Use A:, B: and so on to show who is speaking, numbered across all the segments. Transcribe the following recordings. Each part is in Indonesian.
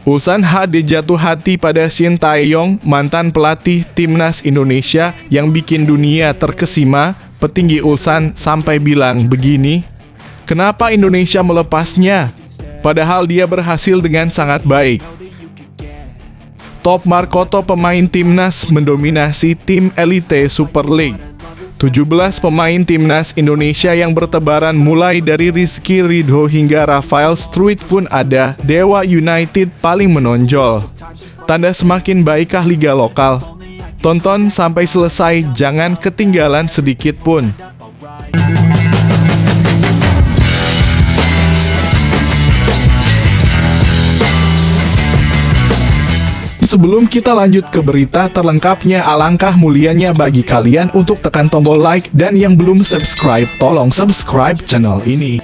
A: Ulsan HD jatuh hati pada Shin Tae-yong, mantan pelatih timnas Indonesia yang bikin dunia terkesima. Petinggi Ulsan sampai bilang begini, "Kenapa Indonesia melepasnya? Padahal dia berhasil dengan sangat baik." Top Markoto pemain timnas mendominasi tim Elite Super League. 17 pemain timnas Indonesia yang bertebaran mulai dari Rizky Ridho hingga Rafael Struijk pun ada. Dewa United paling menonjol. Tanda semakin baikkah liga lokal? Tonton sampai selesai, jangan ketinggalan sedikit pun. Sebelum kita lanjut ke berita terlengkapnya, alangkah mulianya bagi kalian untuk tekan tombol like, dan yang belum subscribe, tolong subscribe channel ini.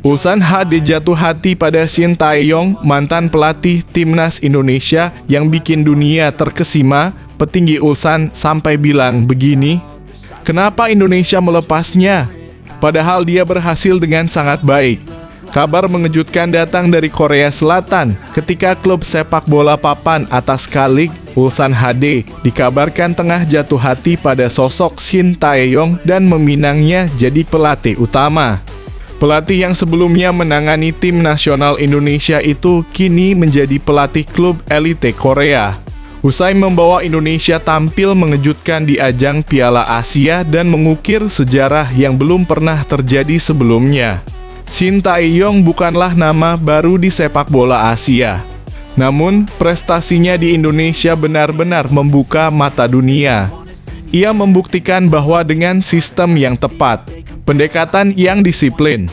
A: Ulsan HD jatuh hati pada Shin Tae-yong, mantan pelatih timnas Indonesia yang bikin dunia terkesima. Petinggi Ulsan sampai bilang begini, "Kenapa Indonesia melepasnya? Padahal dia berhasil dengan sangat baik." Kabar mengejutkan datang dari Korea Selatan ketika klub sepak bola papan atas K-League Ulsan HD dikabarkan tengah jatuh hati pada sosok Shin Tae-yong dan meminangnya jadi pelatih utama. Pelatih yang sebelumnya menangani tim nasional Indonesia itu kini menjadi pelatih klub elite Korea. Usai membawa Indonesia tampil mengejutkan di ajang Piala Asia dan mengukir sejarah yang belum pernah terjadi sebelumnya. Shin Tae-yong bukanlah nama baru di sepak bola Asia. Namun, prestasinya di Indonesia benar-benar membuka mata dunia. Ia membuktikan bahwa dengan sistem yang tepat, pendekatan yang disiplin,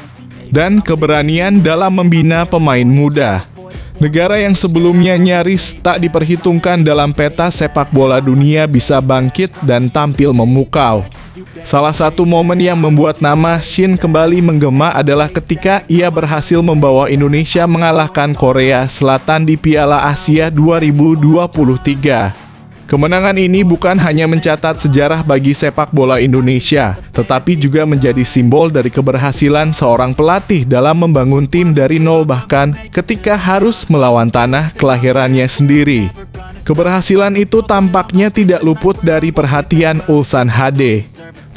A: dan keberanian dalam membina pemain muda, negara yang sebelumnya nyaris tak diperhitungkan dalam peta sepak bola dunia bisa bangkit dan tampil memukau. Salah satu momen yang membuat nama Shin kembali menggema adalah ketika ia berhasil membawa Indonesia mengalahkan Korea Selatan di Piala Asia 2023. Kemenangan ini bukan hanya mencatat sejarah bagi sepak bola Indonesia, tetapi juga menjadi simbol dari keberhasilan seorang pelatih dalam membangun tim dari nol bahkan ketika harus melawan tanah kelahirannya sendiri. Keberhasilan itu tampaknya tidak luput dari perhatian Ulsan HD.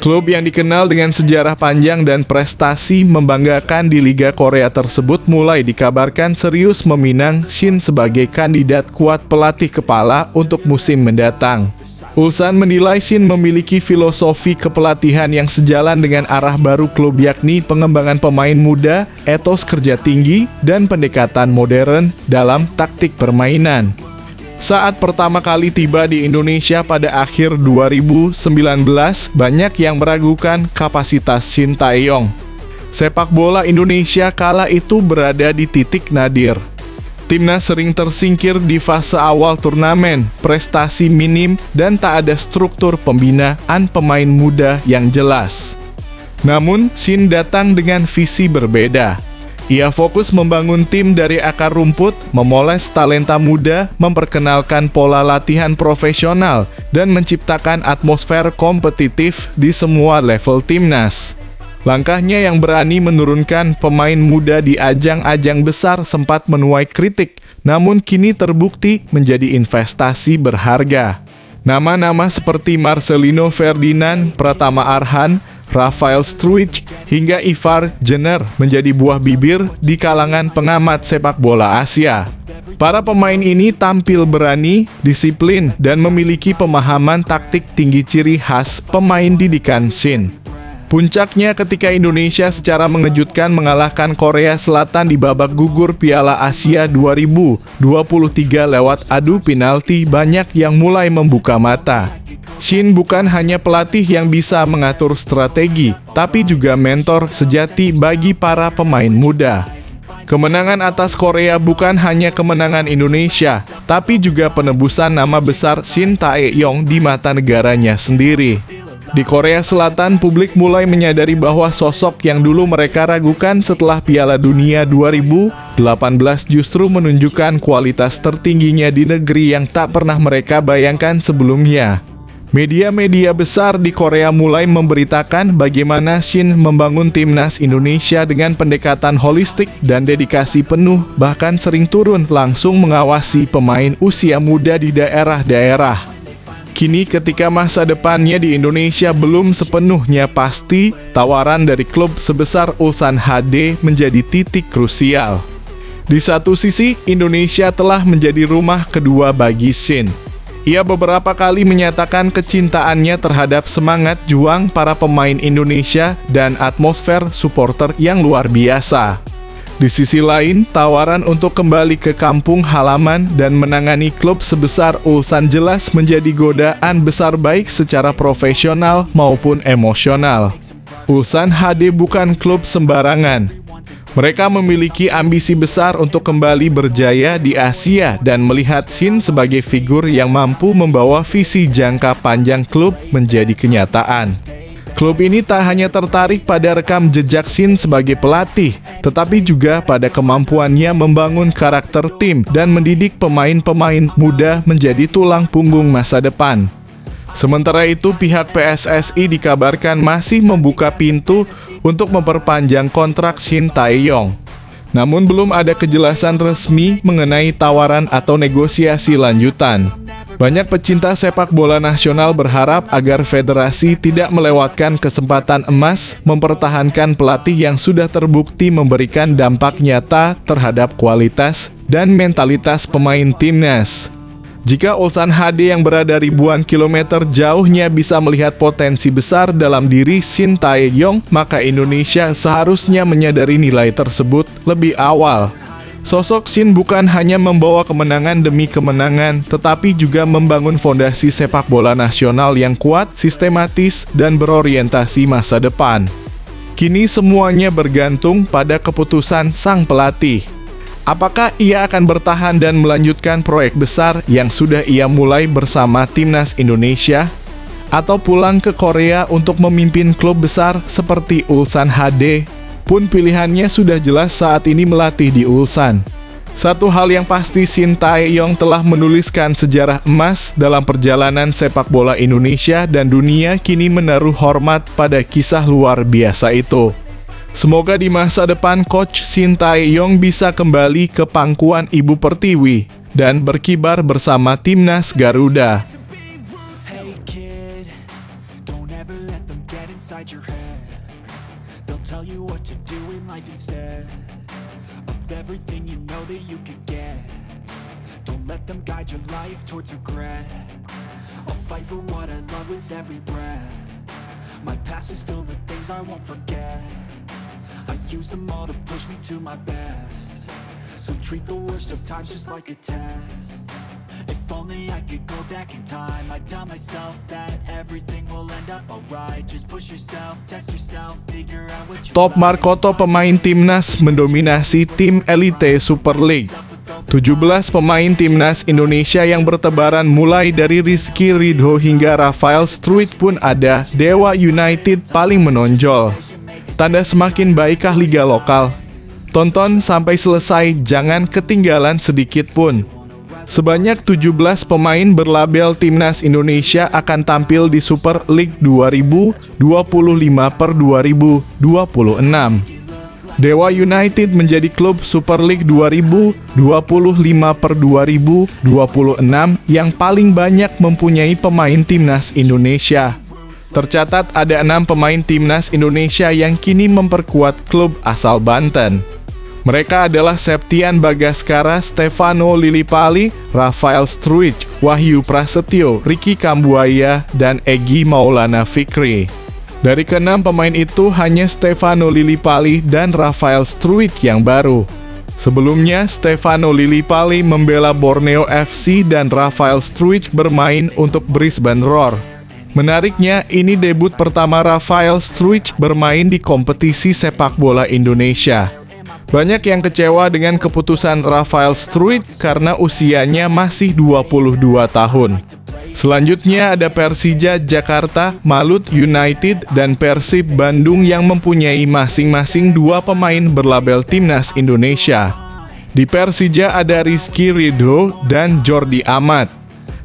A: Klub yang dikenal dengan sejarah panjang dan prestasi membanggakan di Liga Korea tersebut mulai dikabarkan serius meminang Shin sebagai kandidat kuat pelatih kepala untuk musim mendatang. Ulsan menilai Shin memiliki filosofi kepelatihan yang sejalan dengan arah baru klub, yakni pengembangan pemain muda, etos kerja tinggi, dan pendekatan modern dalam taktik permainan. Saat pertama kali tiba di Indonesia pada akhir 2019, banyak yang meragukan kapasitas Shin Tae-yong. Sepak bola Indonesia kala itu berada di titik nadir. Timnas sering tersingkir di fase awal turnamen, prestasi minim, dan tak ada struktur pembinaan pemain muda yang jelas. Namun, Shin datang dengan visi berbeda. Ia fokus membangun tim dari akar rumput, memoles talenta muda, memperkenalkan pola latihan profesional, dan menciptakan atmosfer kompetitif di semua level timnas. Langkahnya yang berani menurunkan pemain muda di ajang-ajang besar sempat menuai kritik, namun kini terbukti menjadi investasi berharga. Nama-nama seperti Marcelino Ferdinand, Pratama Arhan, Rafael Struijk, hingga Ivar Jenner menjadi buah bibir di kalangan pengamat sepak bola Asia. Para pemain ini tampil berani, disiplin, dan memiliki pemahaman taktik tinggi, ciri khas pemain didikan Shin. Puncaknya ketika Indonesia secara mengejutkan mengalahkan Korea Selatan di babak gugur Piala Asia 2023 lewat adu penalti, banyak yang mulai membuka mata. Shin bukan hanya pelatih yang bisa mengatur strategi, tapi juga mentor sejati bagi para pemain muda. Kemenangan atas Korea bukan hanya kemenangan Indonesia, tapi juga penebusan nama besar Shin Tae-yong di mata negaranya sendiri. Di Korea Selatan, publik mulai menyadari bahwa sosok yang dulu mereka ragukan setelah Piala Dunia 2018 justru menunjukkan kualitas tertingginya di negeri yang tak pernah mereka bayangkan sebelumnya. Media-media besar di Korea mulai memberitakan bagaimana Shin membangun timnas Indonesia dengan pendekatan holistik dan dedikasi penuh, bahkan sering turun langsung mengawasi pemain usia muda di daerah-daerah. Kini ketika masa depannya di Indonesia belum sepenuhnya pasti, tawaran dari klub sebesar Ulsan HD menjadi titik krusial. Di satu sisi, Indonesia telah menjadi rumah kedua bagi Shin. Ia beberapa kali menyatakan kecintaannya terhadap semangat juang para pemain Indonesia dan atmosfer supporter yang luar biasa. Di sisi lain, tawaran untuk kembali ke kampung halaman dan menangani klub sebesar Ulsan jelas menjadi godaan besar baik secara profesional maupun emosional. Ulsan HD bukan klub sembarangan. Mereka memiliki ambisi besar untuk kembali berjaya di Asia dan melihat Shin sebagai figur yang mampu membawa visi jangka panjang klub menjadi kenyataan. Klub ini tak hanya tertarik pada rekam jejak Shin sebagai pelatih, tetapi juga pada kemampuannya membangun karakter tim dan mendidik pemain-pemain muda menjadi tulang punggung masa depan. Sementara itu, pihak PSSI dikabarkan masih membuka pintu untuk memperpanjang kontrak Shin Tae-yong. Namun belum ada kejelasan resmi mengenai tawaran atau negosiasi lanjutan. Banyak pecinta sepak bola nasional berharap agar federasi tidak melewatkan kesempatan emas mempertahankan pelatih yang sudah terbukti memberikan dampak nyata terhadap kualitas dan mentalitas pemain timnas. Jika Ulsan HD yang berada ribuan kilometer jauhnya bisa melihat potensi besar dalam diri Shin Tae-yong, maka Indonesia seharusnya menyadari nilai tersebut lebih awal. Sosok Shin bukan hanya membawa kemenangan demi kemenangan, tetapi juga membangun fondasi sepak bola nasional yang kuat, sistematis, dan berorientasi masa depan. Kini semuanya bergantung pada keputusan sang pelatih. Apakah ia akan bertahan dan melanjutkan proyek besar yang sudah ia mulai bersama timnas Indonesia? Atau pulang ke Korea untuk memimpin klub besar seperti Ulsan HD? Pun pilihannya sudah jelas saat ini melatih di Ulsan. Satu hal yang pasti, Shin Tae-yong telah menuliskan sejarah emas dalam perjalanan sepak bola Indonesia dan dunia kini menaruh hormat pada kisah luar biasa itu. Semoga di masa depan Coach Shin Tae-yong bisa kembali ke pangkuan Ibu Pertiwi dan berkibar bersama timnas Garuda.
B: Hey kid, don't ever let them get inside your head. They'll tell you what to do in life instead of everything you know that you could get. Don't let them guide your life towards regret. I'll fight for what I love with every breath. My past is filled with things I won't forget. I use them all to push me to my best. So treat the worst of times just like a test. If only I could go back in time, I'd tell myself that everything will end up alright. Just push yourself, test yourself, figure out what you
A: Top Markoto pemain timnas mendominasi tim Elite Super League. 17 pemain timnas Indonesia yang bertebaran mulai dari Rizky Ridho hingga Rafael Struij pun ada. Dewa United paling menonjol. Tanda semakin baikkah liga lokal? Tonton sampai selesai, jangan ketinggalan sedikit pun. Sebanyak 17 pemain berlabel Timnas Indonesia akan tampil di Super League 2025/2026. Dewa United menjadi klub Super League 2025/2026 yang paling banyak mempunyai pemain Timnas Indonesia. Tercatat ada 6 pemain Timnas Indonesia yang kini memperkuat klub asal Banten. Mereka adalah Septian Bagaskara, Stefano Lillipali, Rafael Struij, Wahyu Prasetyo, Ricky Kambuaya, dan Egy Maulana Fikri. Dari ke-6 pemain itu, hanya Stefano Lillipali dan Rafael Struij yang baru. Sebelumnya, Stefano Lillipali membela Borneo FC dan Rafael Struij bermain untuk Brisbane Roar. Menariknya, ini debut pertama Rafael Struij bermain di kompetisi sepak bola Indonesia. Banyak yang kecewa dengan keputusan Rafael Struij karena usianya masih 22 tahun. Selanjutnya ada Persija Jakarta, Malut United, dan Persib Bandung yang mempunyai masing-masing 2 pemain berlabel Timnas Indonesia. Di Persija ada Rizky Ridho dan Jordi Amat.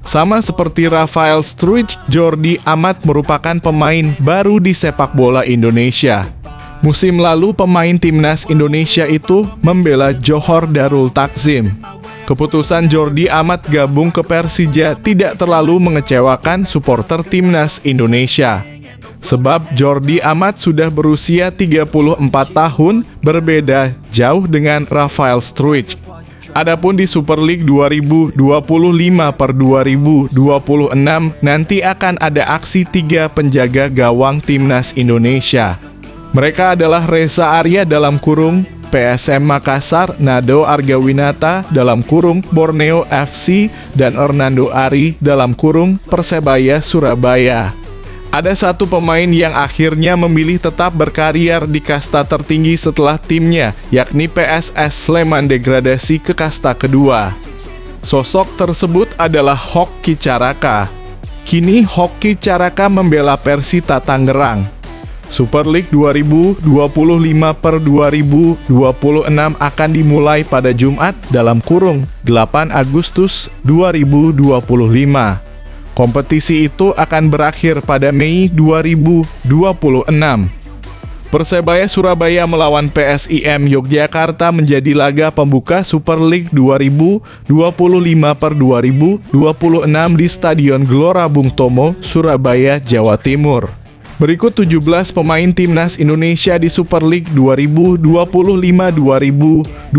A: Sama seperti Rafael Struijk, Jordi Amat merupakan pemain baru di sepak bola Indonesia. Musim lalu pemain timnas Indonesia itu membela Johor Darul Takzim. Keputusan Jordi Amat gabung ke Persija tidak terlalu mengecewakan supporter timnas Indonesia. Sebab Jordi Amat sudah berusia 34 tahun, berbeda jauh dengan Rafael Struijk. Adapun di Super League 2025 per 2026 nanti akan ada aksi 3 penjaga gawang timnas Indonesia. Mereka adalah Reza Arya dalam kurung PSM Makassar, Nado Argawinata dalam kurung Borneo FC, dan Hernando Ari dalam kurung Persebaya Surabaya. Ada satu pemain yang akhirnya memilih tetap berkarier di kasta tertinggi setelah timnya, yakni PSS Sleman degradasi ke kasta kedua. Sosok tersebut adalah Hoki Caraka. Kini Hoki Caraka membela Persita Tangerang. Super League 2025 per 2026 akan dimulai pada Jumat dalam kurung 8 Agustus 2025. Kompetisi itu akan berakhir pada Mei 2026. Persebaya Surabaya melawan PSIM Yogyakarta menjadi laga pembuka Super League 2025 per 2026 di Stadion Gelora Bung Tomo, Surabaya, Jawa Timur. Berikut 17 pemain timnas Indonesia di Super League 2025-2026: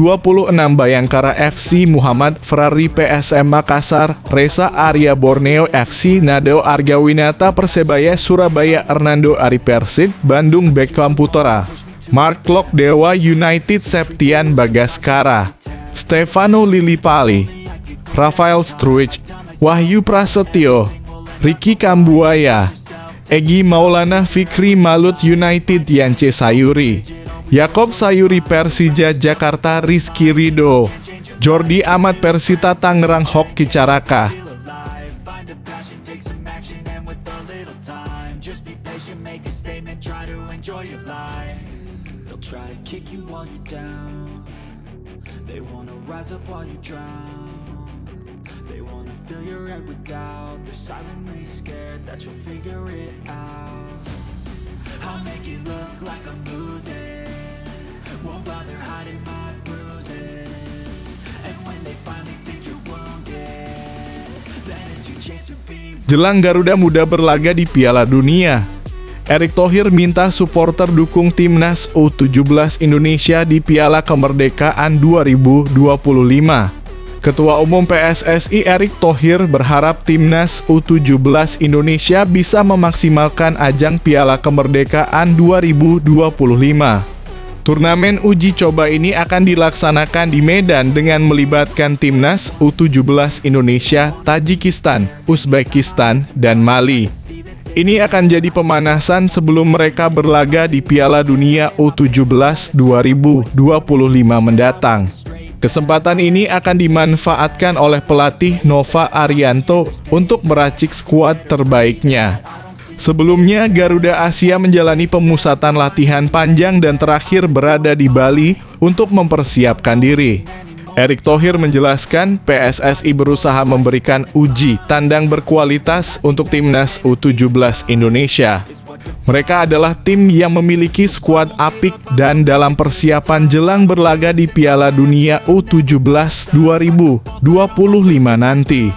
A: Bayangkara FC, Muhammad Ferrari PSM Makassar, Reza Arya Borneo FC, Nado Argawinata Persebaya Surabaya, Hernando Ari Persib Bandung Beckham Putora, Mark Klok Dewa United Septian Bagaskara, Stefano Lillipali, Rafael Struijk, Wahyu Prasetyo, Ricky Kambuaya, Egy Maulana Fikri Malut United Yance Sayuri, Yakob Sayuri Persija Jakarta Rizky Ridho, Jordi Amat Persita Tangerang Hoki Caraka.
B: They wanna fill your head with doubt. They're silently scared that you'll figure it out. I'll make it look like I'm losing, won't bother hiding my bruises. And when they finally think you're wounded, then it's your chance to be.
A: Jelang Garuda Muda berlaga di Piala Dunia, Erick Thohir minta supporter dukung timnas U17 Indonesia di Piala Kemerdekaan 2025. Ketua Umum PSSI Erick Thohir berharap timnas U17 Indonesia bisa memaksimalkan ajang Piala Kemerdekaan 2025. Turnamen uji coba ini akan dilaksanakan di Medan dengan melibatkan timnas U17 Indonesia, Tajikistan, Uzbekistan, dan Mali. Ini akan jadi pemanasan sebelum mereka berlaga di Piala Dunia U17 2025 mendatang. Kesempatan ini akan dimanfaatkan oleh pelatih Nova Arianto untuk meracik skuad terbaiknya. Sebelumnya, Garuda Asia menjalani pemusatan latihan panjang dan terakhir berada di Bali untuk mempersiapkan diri. Erick Thohir menjelaskan PSSI berusaha memberikan uji tandang berkualitas untuk timnas U17 Indonesia. Mereka adalah tim yang memiliki skuad apik dan dalam persiapan jelang berlaga di Piala Dunia U17 2025 nanti.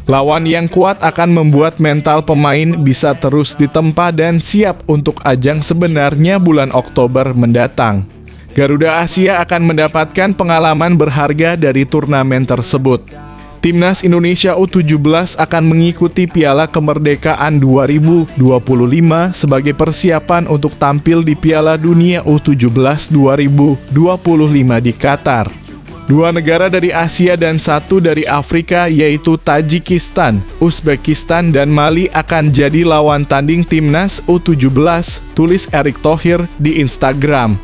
A: Lawan yang kuat akan membuat mental pemain bisa terus ditempa dan siap untuk ajang sebenarnya bulan Oktober mendatang. Garuda Asia akan mendapatkan pengalaman berharga dari turnamen tersebut. Timnas Indonesia U17 akan mengikuti Piala Kemerdekaan 2025 sebagai persiapan untuk tampil di Piala Dunia U17 2025 di Qatar. 2 negara dari Asia dan 1 dari Afrika yaitu Tajikistan, Uzbekistan, dan Mali akan jadi lawan tanding timnas U17, tulis Erick Thohir di Instagram.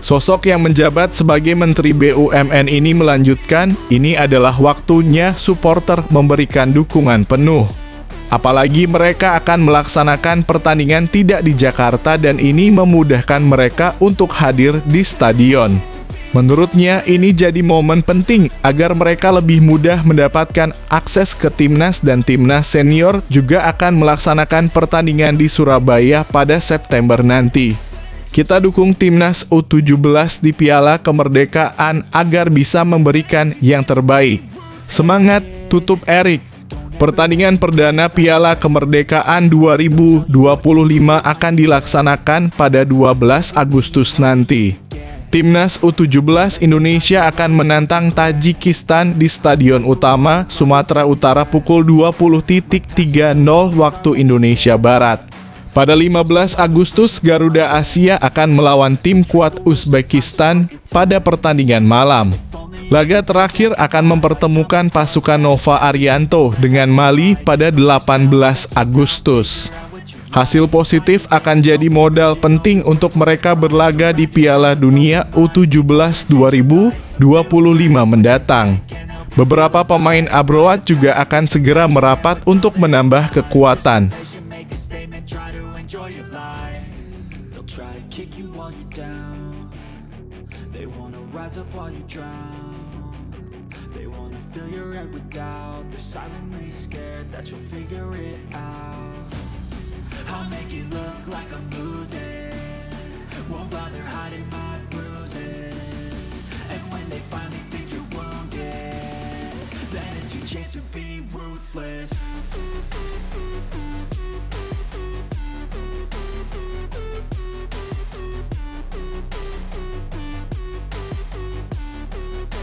A: Sosok yang menjabat sebagai Menteri BUMN ini melanjutkan, ini adalah waktunya supporter memberikan dukungan penuh. Apalagi mereka akan melaksanakan pertandingan tidak di Jakarta dan ini memudahkan mereka untuk hadir di stadion. Menurutnya, ini jadi momen penting agar mereka lebih mudah mendapatkan akses ke timnas, dan timnas senior juga akan melaksanakan pertandingan di Surabaya pada September nanti. Kita dukung timnas U17 di Piala Kemerdekaan agar bisa memberikan yang terbaik. Semangat, tutup Erik. Pertandingan perdana Piala Kemerdekaan 2025 akan dilaksanakan pada 12 Agustus nanti. Timnas U17 Indonesia akan menantang Tajikistan di Stadion Utama, Sumatera Utara pukul 20.30 waktu Indonesia Barat. Pada 15 Agustus, Garuda Asia akan melawan tim kuat Uzbekistan pada pertandingan malam. Laga terakhir akan mempertemukan pasukan Nova Arianto dengan Mali pada 18 Agustus. Hasil positif akan jadi modal penting untuk mereka berlaga di Piala Dunia U17 2025 mendatang. Beberapa pemain abroad juga akan segera merapat untuk menambah kekuatan.
B: I'll make it look like I'm losing, won't bother hiding my bruises. And when they finally think you're wounded, then it's your chance to be ruthless.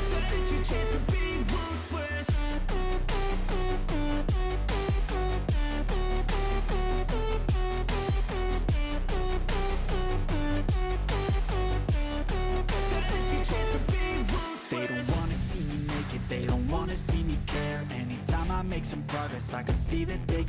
B: Then it's your chance to be ruthless.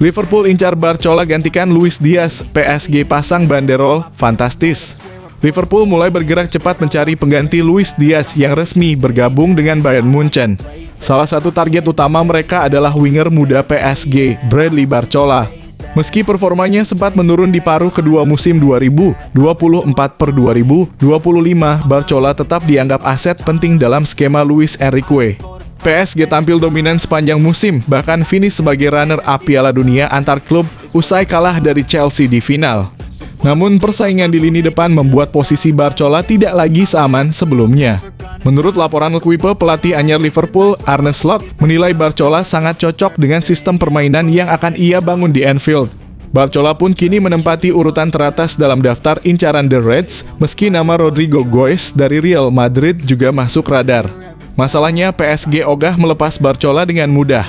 A: Liverpool incar Barcola gantikan Luis Diaz, PSG pasang banderol fantastis. Liverpool mulai bergerak cepat mencari pengganti Luis Diaz yang resmi bergabung dengan Bayern Munchen. Salah satu target utama mereka adalah winger muda PSG, Bradley Barcola. Meski performanya sempat menurun di paruh kedua musim 2024/2025, Barcola tetap dianggap aset penting dalam skema Luis Enrique. PSG tampil dominan sepanjang musim, bahkan finish sebagai runner-up Piala Dunia antar klub usai kalah dari Chelsea di final. Namun persaingan di lini depan membuat posisi Barcola tidak lagi seaman sebelumnya. Menurut laporan Le Quipe, pelatih anyar Liverpool, Arne Slot, menilai Barcola sangat cocok dengan sistem permainan yang akan ia bangun di Anfield. Barcola pun kini menempati urutan teratas dalam daftar incaran The Reds, meski nama Rodrigo Goes dari Real Madrid juga masuk radar. Masalahnya, PSG ogah melepas Barcola dengan mudah.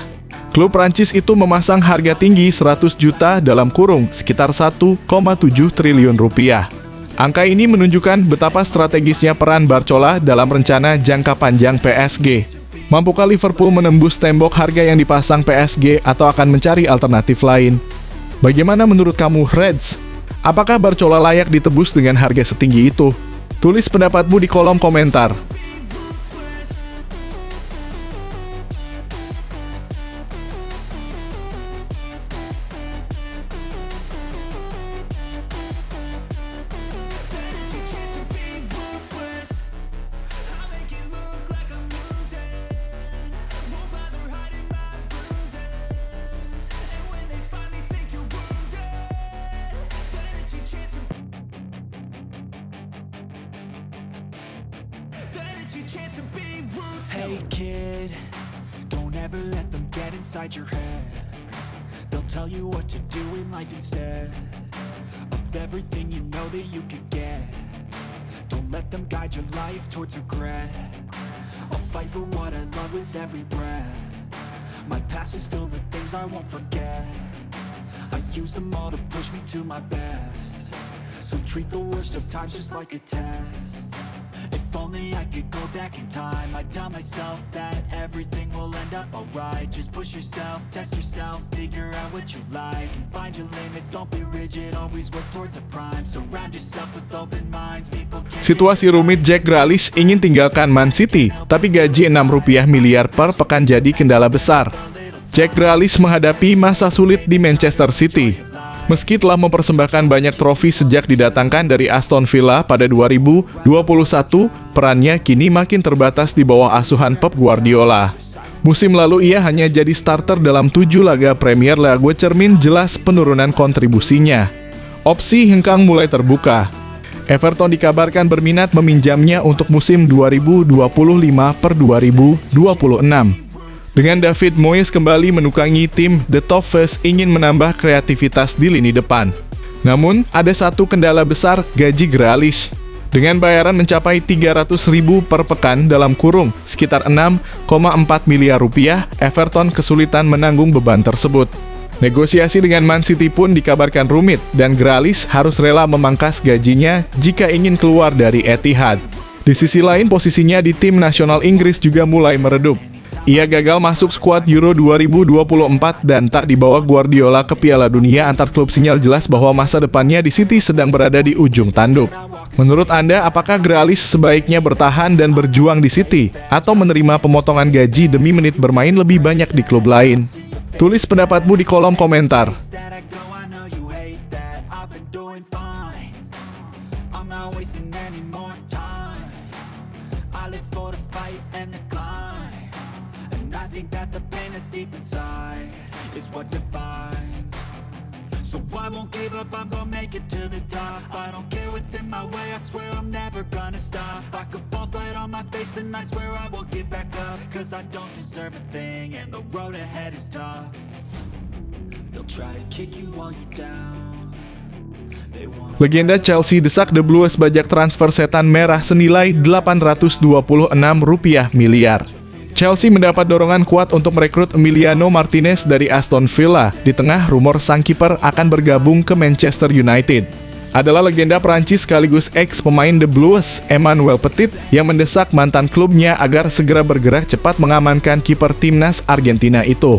A: Klub Prancis itu memasang harga tinggi 100 juta dalam kurung sekitar 1,7 triliun rupiah. Angka ini menunjukkan betapa strategisnya peran Barcola dalam rencana jangka panjang PSG. Mampukah Liverpool menembus tembok harga yang dipasang PSG atau akan mencari alternatif lain? Bagaimana menurut kamu, Reds? Apakah Barcola layak ditebus dengan harga setinggi itu? Tulis pendapatmu di kolom komentar.
B: Hey kid, don't ever let them get inside your head. They'll tell you what to do in life instead of everything you know that you could get. Don't let them guide your life towards regret. I'll fight for what I love with every breath. My past is filled with things I won't forget. I use them all to push me to my best. So treat the worst of times just like a test. If only I could go back in time, I'd tell myself that everything will end up alright. Just push yourself, test yourself, figure out what you like, and find your limits, don't be rigid, always work towards a prime. Surround yourself with open minds, people can...
A: Situasi rumit Jack Grealish ingin tinggalkan Man City, tapi gaji 6 miliar per pekan jadi kendala besar. Jack Grealish menghadapi masa sulit di Manchester City. Meski telah mempersembahkan banyak trofi sejak didatangkan dari Aston Villa pada 2021, perannya kini makin terbatas di bawah asuhan Pep Guardiola. Musim lalu ia hanya jadi starter dalam 7 laga Premier League, cermin jelas penurunan kontribusinya. Opsi hengkang mulai terbuka. Everton dikabarkan berminat meminjamnya untuk musim 2025/2026. Dengan David Moyes kembali menukangi tim, The Toffees ingin menambah kreativitas di lini depan. Namun, ada satu kendala besar, gaji Grealish. Dengan bayaran mencapai 300.000 per pekan dalam kurung, sekitar 6,4 miliar rupiah, Everton kesulitan menanggung beban tersebut. Negosiasi dengan Man City pun dikabarkan rumit, dan Grealish harus rela memangkas gajinya jika ingin keluar dari Etihad. Di sisi lain, posisinya di tim nasional Inggris juga mulai meredup. Ia gagal masuk skuad Euro 2024 dan tak dibawa Guardiola ke Piala Dunia antar klub, sinyal jelas bahwa masa depannya di City sedang berada di ujung tanduk. Menurut Anda, apakah Grealish sebaiknya bertahan dan berjuang di City atau menerima pemotongan gaji demi menit bermain lebih banyak di klub lain? Tulis pendapatmu di kolom komentar.
B: So I won't give up, I'm gonna make it to the top. I don't care what's in my way, I swear I'm never gonna stop. I could fall flat on my face and I swear I will get back up. Cause I don't deserve a thing and the road ahead is tough. They'll try to kick you while you're down.
A: Legenda Chelsea desak The Blues bajak transfer setan merah senilai 826 rupiah miliar. Chelsea mendapat dorongan kuat untuk merekrut Emiliano Martinez dari Aston Villa di tengah rumor sang kiper akan bergabung ke Manchester United. Adalah legenda Prancis sekaligus ex-pemain The Blues, Emmanuel Petit, yang mendesak mantan klubnya agar segera bergerak cepat mengamankan kiper timnas Argentina itu.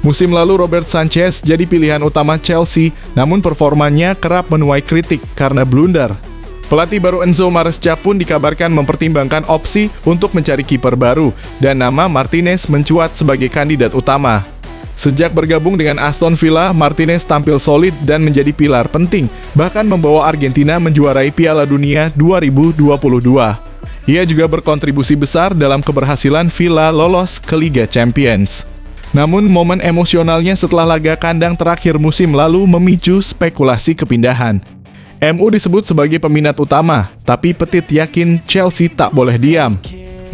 A: Musim lalu Robert Sanchez jadi pilihan utama Chelsea, namun performanya kerap menuai kritik karena blunder. Pelatih baru Enzo Maresca pun dikabarkan mempertimbangkan opsi untuk mencari kiper baru, dan nama Martinez mencuat sebagai kandidat utama. Sejak bergabung dengan Aston Villa, Martinez tampil solid dan menjadi pilar penting, bahkan membawa Argentina menjuarai Piala Dunia 2022. Ia juga berkontribusi besar dalam keberhasilan Villa lolos ke Liga Champions. Namun, momen emosionalnya setelah laga kandang terakhir musim lalu memicu spekulasi kepindahan. MU disebut sebagai peminat utama, tapi Petit yakin Chelsea tak boleh diam.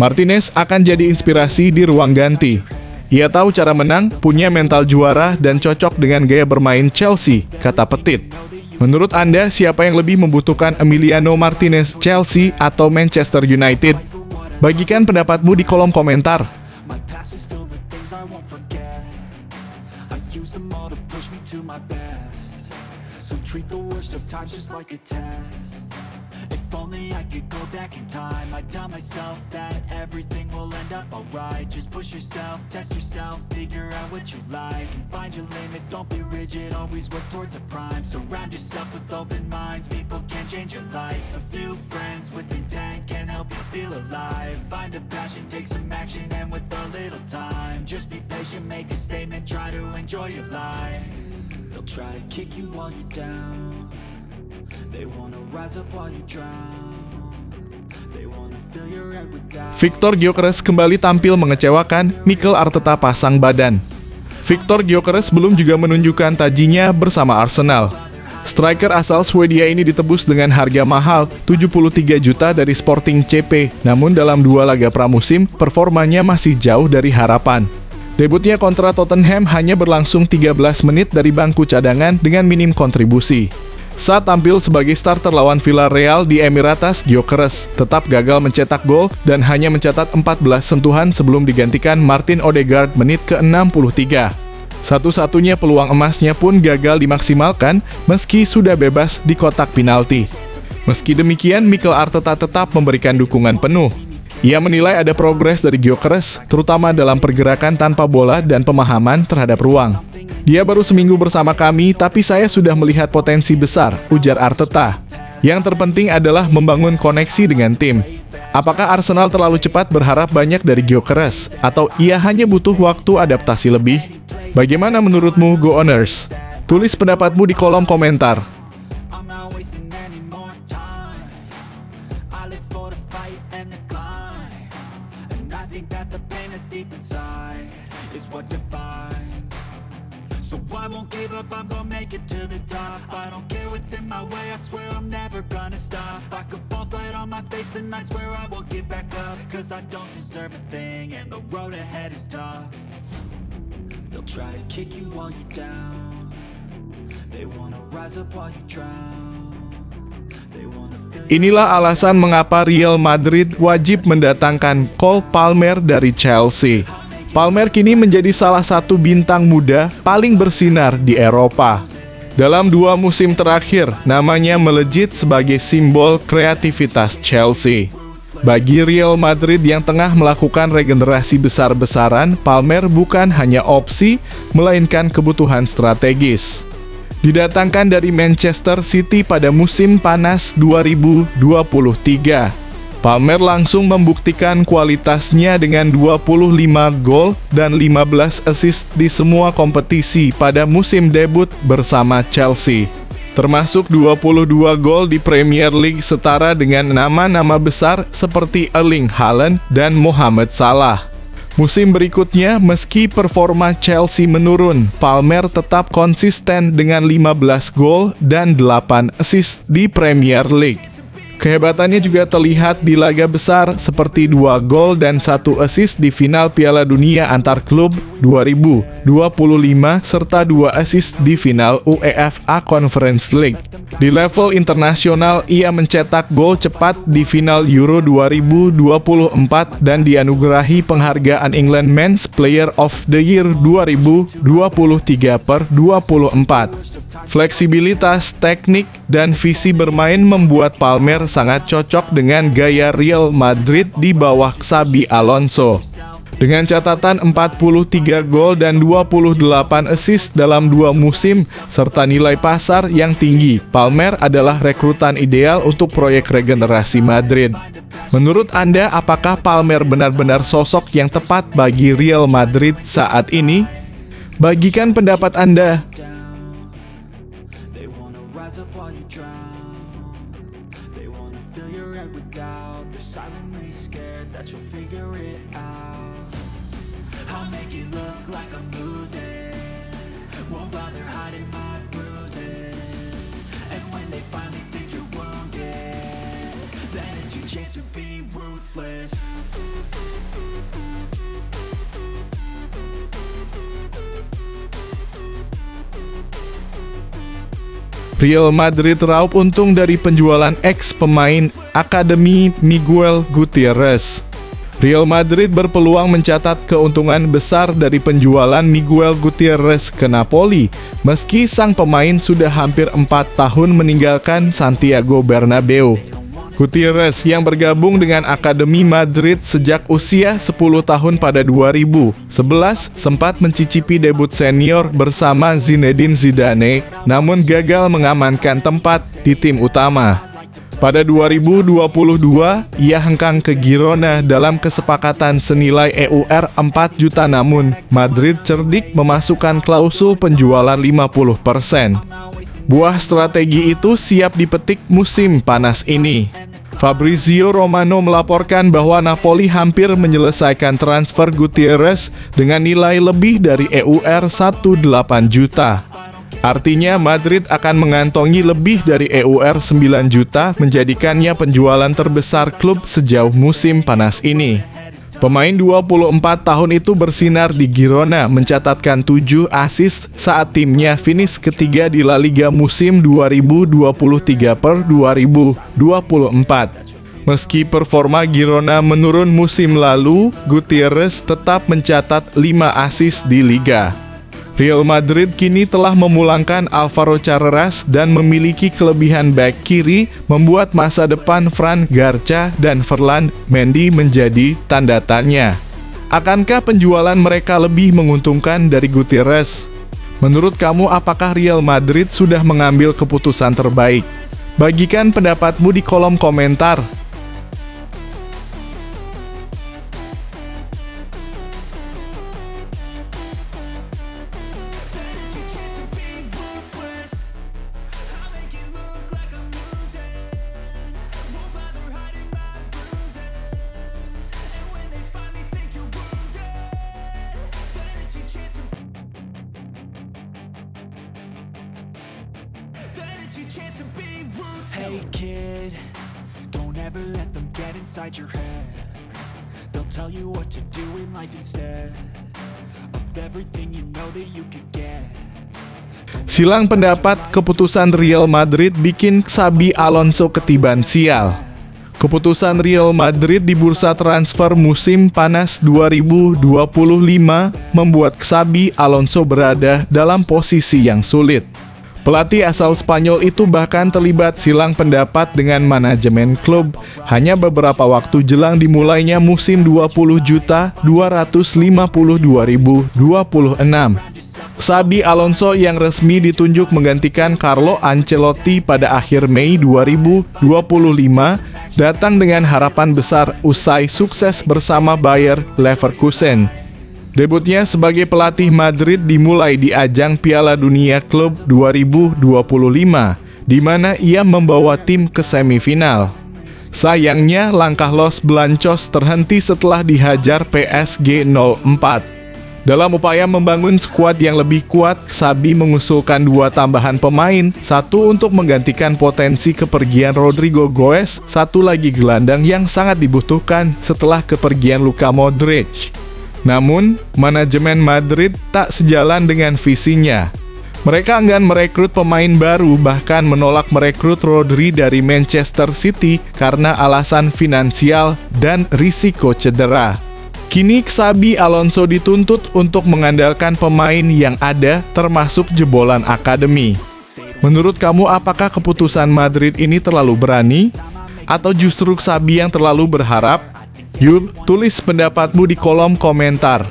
A: Martinez akan jadi inspirasi di ruang ganti. Ia tahu cara menang, punya mental juara, dan cocok dengan gaya bermain Chelsea, kata Petit. Menurut Anda, siapa yang lebih membutuhkan Emiliano Martinez, Chelsea atau Manchester United? Bagikan pendapatmu di kolom komentar.
B: So treat the worst of times just like a test. If only I could go back in time, I'd tell myself that everything will end up alright. Just push yourself, test yourself, figure out what you like, and find your limits, don't be rigid, always work towards a prime. Surround yourself with open minds, people can change your life. A few friends with intent can help you feel alive. Find a passion, take some action, and with a little time, just be patient, make a statement, try to enjoy your life. They'll try to kick you while you're down. They wanna rise up while you drown. They wanna fill your head with doubt.
A: Victor Gyökeres kembali tampil mengecewakan, Mikel Arteta pasang badan. Victor Gyökeres belum juga menunjukkan tajinya bersama Arsenal. Striker asal Swedia ini ditebus dengan harga mahal 73 juta dari Sporting CP, namun dalam 2 laga pramusim, performanya masih jauh dari harapan. Debutnya kontra Tottenham hanya berlangsung 13 menit dari bangku cadangan dengan minim kontribusi. Saat tampil sebagai starter lawan Villarreal di Emirates, Gyökeres tetap gagal mencetak gol dan hanya mencatat 14 sentuhan sebelum digantikan Martin Odegaard menit ke-63. Satu-satunya peluang emasnya pun gagal dimaksimalkan meski sudah bebas di kotak penalti. Meski demikian, Mikel Arteta tetap memberikan dukungan penuh. Ia menilai ada progres dari Gyökeres, terutama dalam pergerakan tanpa bola dan pemahaman terhadap ruang. Dia baru seminggu bersama kami, tapi saya sudah melihat potensi besar, ujar Arteta. Yang terpenting adalah membangun koneksi dengan tim. Apakah Arsenal terlalu cepat berharap banyak dari Gyökeres, atau ia hanya butuh waktu adaptasi lebih? Bagaimana menurutmu, Go Owners? Tulis pendapatmu di kolom komentar.
B: I'm not wasting any more time. I live for the fight and the is what defines. So I won't give up, I'm gonna make it to the top. I don't care what's in my way, I swear I'm never gonna stop. I could fall flat on my face and I swear I will get back up. Cause I don't deserve a thing and the road ahead is tough. They'll try to kick you while you're down. They wanna rise up while you drown. They wanna feel.
A: Inilah alasan mengapa Real Madrid wajib mendatangkan Cole Palmer dari Chelsea. Palmer kini menjadi salah satu bintang muda paling bersinar di Eropa. Dalam 2 musim terakhir, namanya melejit sebagai simbol kreativitas Chelsea. Bagi Real Madrid yang tengah melakukan regenerasi besar-besaran, Palmer bukan hanya opsi, melainkan kebutuhan strategis. Didatangkan dari Manchester City pada musim panas 2023. Palmer langsung membuktikan kualitasnya dengan 25 gol dan 15 assist di semua kompetisi pada musim debut bersama Chelsea. Termasuk 22 gol di Premier League setara dengan nama-nama besar seperti Erling Haaland dan Mohamed Salah. Musim berikutnya, meski performa Chelsea menurun, Palmer tetap konsisten dengan 15 gol dan 8 assist di Premier League. Kehebatannya juga terlihat di laga besar seperti 2 gol dan 1 assist di final Piala Dunia antar klub 2025 serta 2 assist di final UEFA Conference League. Di level internasional, ia mencetak gol cepat di final Euro 2024 dan dianugerahi penghargaan England Men's Player of the Year 2023/24. Fleksibilitas, teknik, dan visi bermain membuat Palmer sangat cocok dengan gaya Real Madrid di bawah Xabi Alonso. Dengan catatan 43 gol dan 28 assist dalam 2 musim, serta nilai pasar yang tinggi, Palmer adalah rekrutan ideal untuk proyek regenerasi Madrid. Menurut Anda, apakah Palmer benar-benar sosok yang tepat bagi Real Madrid saat ini? Bagikan pendapat Anda.
B: Silently scared that you'll figure it out. I'll make it look like I'm losing, won't bother hiding my bruises. And when they finally think you're wounded, then it's your chance to be ruthless.
A: Real Madrid raup untung dari penjualan ex-pemain Akademi Miguel Gutierrez. Real Madrid berpeluang mencatat keuntungan besar dari penjualan Miguel Gutierrez ke Napoli, meski sang pemain sudah hampir 4 tahun meninggalkan Santiago Bernabeu. Gutierrez yang bergabung dengan Akademi Madrid sejak usia 10 tahun pada 2011 sempat mencicipi debut senior bersama Zinedine Zidane, namun gagal mengamankan tempat di tim utama. Pada 2022, ia hengkang ke Girona dalam kesepakatan senilai EUR 4 juta, namun Madrid cerdik memasukkan klausul penjualan 50%. Buah strategi itu siap dipetik musim panas ini. Fabrizio Romano melaporkan bahwa Napoli hampir menyelesaikan transfer Gutierrez dengan nilai lebih dari EUR 18 juta. Artinya Madrid akan mengantongi lebih dari EUR 9 juta, menjadikannya penjualan terbesar klub sejauh musim panas ini. Pemain 24 tahun itu bersinar di Girona, mencatatkan 7 assist saat timnya finish ketiga di La Liga musim 2023/2024. Meski performa Girona menurun musim lalu, Gutierrez tetap mencatat 5 assist di Liga. Real Madrid kini telah memulangkan Alvaro Carreras dan memiliki kelebihan back kiri, membuat masa depan Fran Garcia dan Ferland Mendy menjadi tanda tanya. Akankah penjualan mereka lebih menguntungkan dari Gutierrez? Menurut kamu, apakah Real Madrid sudah mengambil keputusan terbaik? Bagikan pendapatmu di kolom komentar.
B: Hey kid, don't ever let them get inside your head. They'll tell you what to do in life instead of everything you know that you could get.
A: Silang pendapat keputusan Real Madrid bikin Xabi Alonso ketiban sial. Keputusan Real Madrid di bursa transfer musim panas 2025 membuat Xabi Alonso berada dalam posisi yang sulit. Pelatih asal Spanyol itu bahkan terlibat silang pendapat dengan manajemen klub hanya beberapa waktu jelang dimulainya musim 20.250.2026. Xabi Alonso yang resmi ditunjuk menggantikan Carlo Ancelotti pada akhir Mei 2025 datang dengan harapan besar usai sukses bersama Bayer Leverkusen. Debutnya sebagai pelatih Madrid dimulai di ajang Piala Dunia Klub 2025, di mana ia membawa tim ke semifinal. Sayangnya, langkah Los Blancos terhenti setelah dihajar PSG 0-4. Dalam upaya membangun skuad yang lebih kuat, Xabi mengusulkan 2 tambahan pemain, satu untuk menggantikan potensi kepergian Rodrigo Goes, satu lagi gelandang yang sangat dibutuhkan setelah kepergian Luka Modric. Namun, manajemen Madrid tak sejalan dengan visinya. Mereka enggan merekrut pemain baru, bahkan menolak merekrut Rodri dari Manchester City karena alasan finansial dan risiko cedera. Kini Xabi Alonso dituntut untuk mengandalkan pemain yang ada, termasuk jebolan akademi. Menurut kamu, apakah keputusan Madrid ini terlalu berani? Atau justru Xabi yang terlalu berharap? Yuk, tulis pendapatmu di kolom komentar.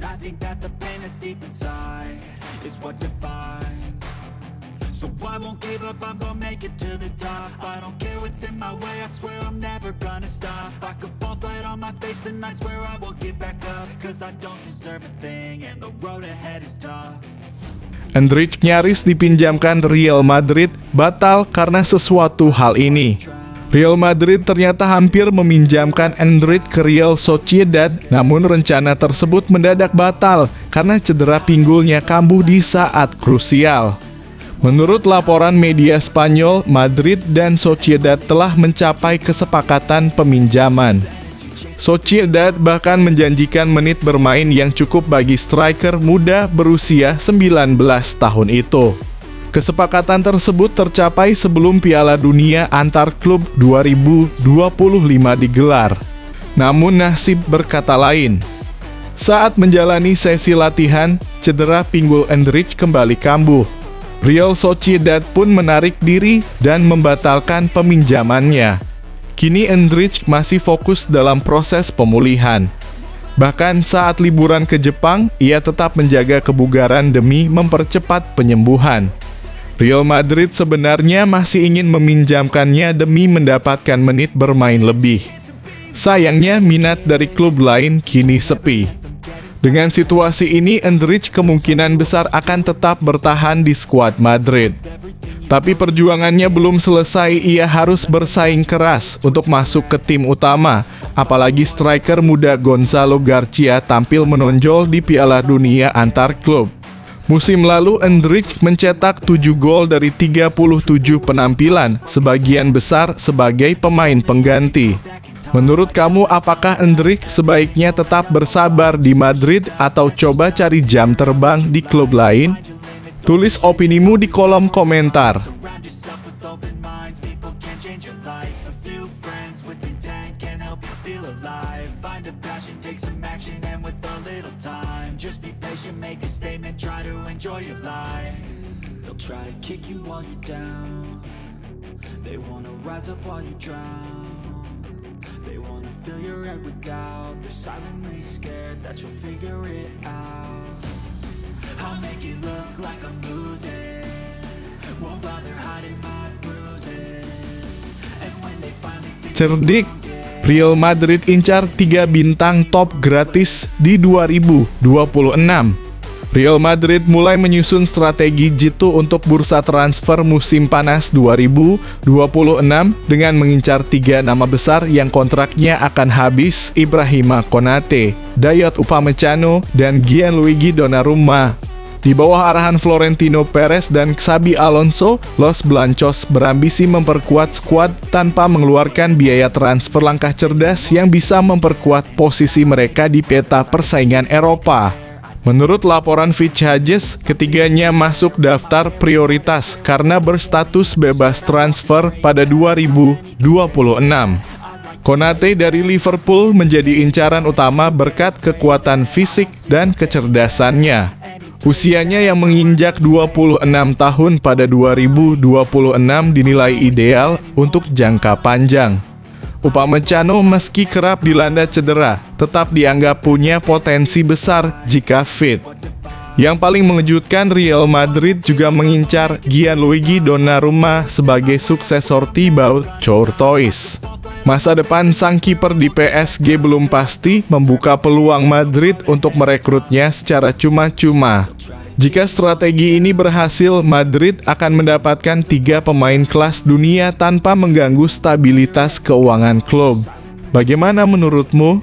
B: I think that the pain that's deep inside is what defines. So I won't give up, I'm gonna make it to the top. I don't care what's in my way, I swear I'm never gonna stop. I could fall flat on my face and I swear I will get back up, cause I don't deserve a thing and the road ahead is tough.
A: Endrick nyaris dipinjamkan Real Madrid, batal karena sesuatu hal ini. Real Madrid ternyata hampir meminjamkan Endrick ke Real Sociedad, namun rencana tersebut mendadak batal karena cedera pinggulnya kambuh di saat krusial. Menurut laporan media Spanyol, Madrid dan Sociedad telah mencapai kesepakatan peminjaman. Sociedad bahkan menjanjikan menit bermain yang cukup bagi striker muda berusia 19 tahun itu. Kesepakatan tersebut tercapai sebelum Piala Dunia antar klub 2025 digelar. Namun nasib berkata lain. Saat menjalani sesi latihan, cedera pinggul Endrick kembali kambuh. Real Sociedad pun menarik diri dan membatalkan peminjamannya. Kini Endrick masih fokus dalam proses pemulihan. Bahkan saat liburan ke Jepang, ia tetap menjaga kebugaran demi mempercepat penyembuhan. Real Madrid sebenarnya masih ingin meminjamkannya demi mendapatkan menit bermain lebih. Sayangnya, minat dari klub lain kini sepi. Dengan situasi ini, Endrick kemungkinan besar akan tetap bertahan di skuad Madrid. Tapi perjuangannya belum selesai, ia harus bersaing keras untuk masuk ke tim utama. Apalagi striker muda Gonzalo Garcia tampil menonjol di Piala Dunia antar klub. Musim lalu, Endrick mencetak 7 gol dari 37 penampilan, sebagian besar sebagai pemain pengganti. Menurut kamu, apakah Endrick sebaiknya tetap bersabar di Madrid atau coba cari jam terbang di klub lain? Tulis opinimu di kolom komentar.
B: They wanna fill your head with doubt. They're silently scared that you'll figure it out. I'll make it look like I'm losing, won't bother hiding my bruises. And when they finally
A: Cerdik, Real Madrid incar 3 bintang top gratis di 2026. Real Madrid mulai menyusun strategi jitu untuk bursa transfer musim panas 2026 dengan mengincar 3 nama besar yang kontraknya akan habis: Ibrahima Konate, Dayot Upamecano, dan Gianluigi Donnarumma. Di bawah arahan Florentino Perez dan Xabi Alonso, Los Blancos berambisi memperkuat skuad tanpa mengeluarkan biaya transfer langkah cerdas yang bisa memperkuat posisi mereka di peta persaingan Eropa. Menurut laporan Fitch Hedges, ketiganya masuk daftar prioritas karena berstatus bebas transfer pada 2026. Konate dari Liverpool menjadi incaran utama berkat kekuatan fisik dan kecerdasannya. Usianya yang menginjak 26 tahun pada 2026 dinilai ideal untuk jangka panjang. Upamecano meski kerap dilanda cedera, tetap dianggap punya potensi besar jika fit. Yang paling mengejutkan, Real Madrid juga mengincar Gianluigi Donnarumma sebagai suksesor Thibaut Courtois. Masa depan sang kiper di PSG belum pasti, membuka peluang Madrid untuk merekrutnya secara cuma-cuma. Jika strategi ini berhasil, Madrid akan mendapatkan 3 pemain kelas dunia tanpa mengganggu stabilitas keuangan klub. Bagaimana menurutmu?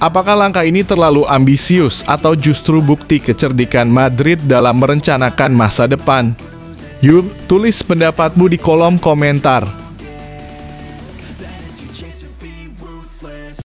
A: Apakah langkah ini terlalu ambisius atau justru bukti kecerdikan Madrid dalam merencanakan masa depan? Yuk, tulis pendapatmu di kolom komentar.